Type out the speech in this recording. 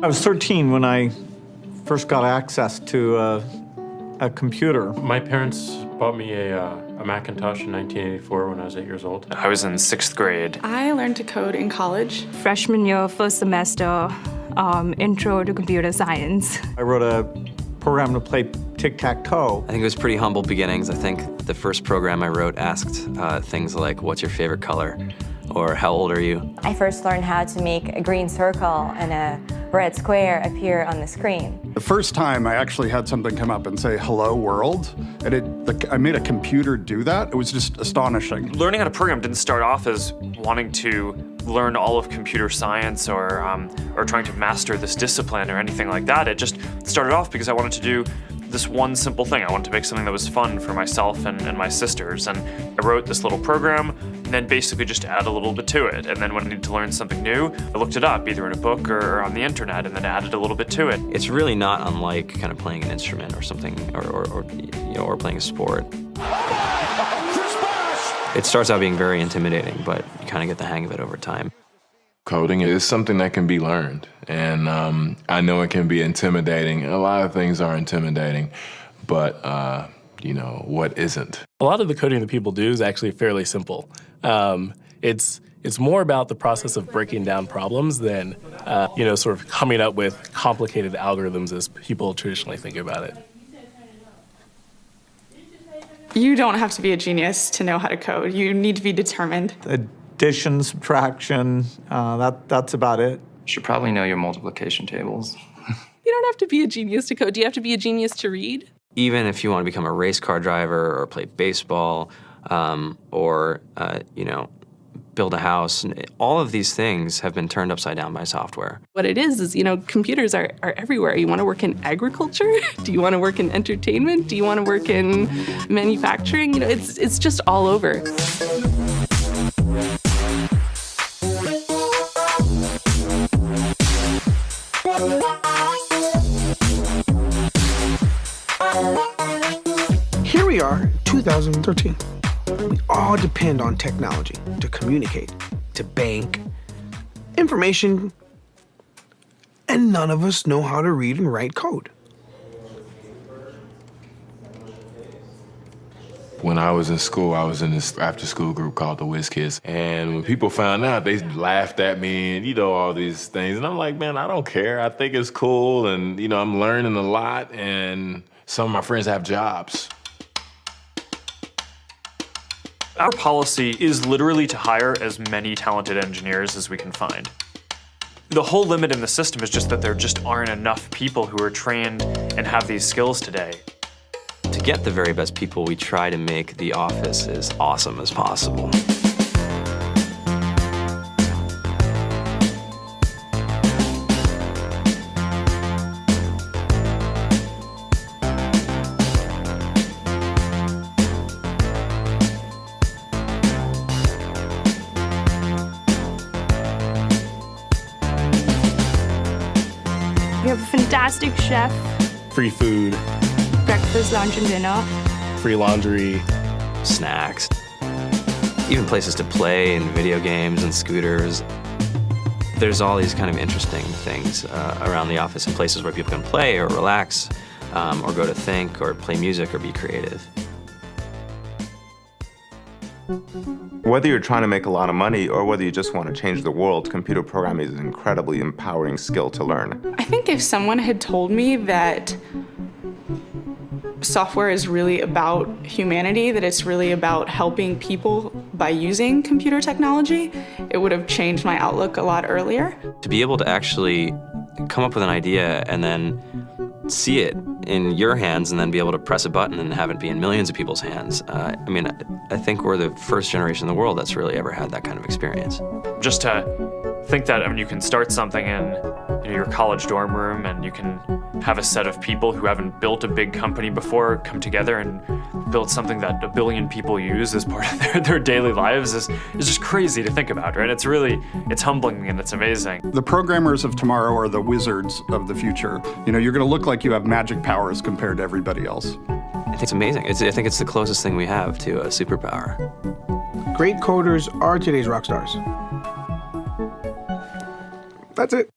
I was 13 when I first got access to a computer. My parents bought me a Macintosh in 1984 when I was 8 years old. I was in 6th grade. I learned to code in college. Freshman year, first semester, intro to computer science. I wrote a program to play tic-tac-toe. I think it was pretty humble beginnings. I think the first program I wrote asked things like, what's your favorite color? Or how old are you? I first learned how to make a green circle and a red square appear on the screen. The first time I actually had something come up and say, hello world, and I made a computer do that. It was just astonishing. Learning how to program didn't start off as wanting to learn all of computer science or trying to master this discipline or anything like that. It just started off because I wanted to do this one simple thing. I wanted to make something that was fun for myself and my sisters. And I wrote this little program and then basically just added a little bit to it. And then when I needed to learn something new, I looked it up either in a book or on the internet and then added a little bit to it. It's really not unlike kind of playing an instrument or something, or playing a sport. It starts out being very intimidating, but you kind of get the hang of it over time. Coding is something that can be learned, and I know it can be intimidating. A lot of things are intimidating, but what isn't? A lot of the coding that people do is actually fairly simple. It's more about the process of breaking down problems than sort of coming up with complicated algorithms as people traditionally think about it. You don't have to be a genius to know how to code. You need to be determined. Addition, subtraction, that's about it. You should probably know your multiplication tables. You don't have to be a genius to code. Do you have to be a genius to read? Even if you want to become a race car driver or play baseball or build a house, all of these things have been turned upside down by software. What it is, computers are everywhere. You want to work in agriculture? Do you want to work in entertainment? Do you want to work in manufacturing? It's just all over. Here we are, 2013. We all depend on technology to communicate, to bank, information, and none of us know how to read and write code. When I was in school, I was in this after-school group called the Whiz Kids. And when people found out, they laughed at me and, all these things. And I'm like, man, I don't care. I think it's cool. And, I'm learning a lot. And some of my friends have jobs. Our policy is literally to hire as many talented engineers as we can find. The whole limit in the system is just that there just aren't enough people who are trained and have these skills today. To get the very best people, we try to make the office as awesome as possible. We have a fantastic chef. Free food, Breakfast, lunch, and dinner. free laundry, snacks, even places to play and video games and scooters. There's all these kind of interesting things around the office and places where people can play or relax or go to think or play music or be creative. Whether you're trying to make a lot of money or whether you just want to change the world, computer programming is an incredibly empowering skill to learn. I think if someone had told me that software is really about humanity, that it's really about helping people by using computer technology, it would have changed my outlook a lot earlier. To be able to actually come up with an idea and then see it in your hands and then be able to press a button and have it be in millions of people's hands. I think we're the first generation in the world that's really ever had that kind of experience. Just to think that you can start something in your college dorm room and you can have a set of people who haven't built a big company before come together and build something that 1 billion people use as part of their daily lives is just crazy to think about, right? It's humbling and it's amazing. The programmers of tomorrow are the wizards of the future. You're gonna look like you have magic powers compared to everybody else. I think it's amazing. I think it's the closest thing we have to a superpower. Great coders are today's rock stars. That's it.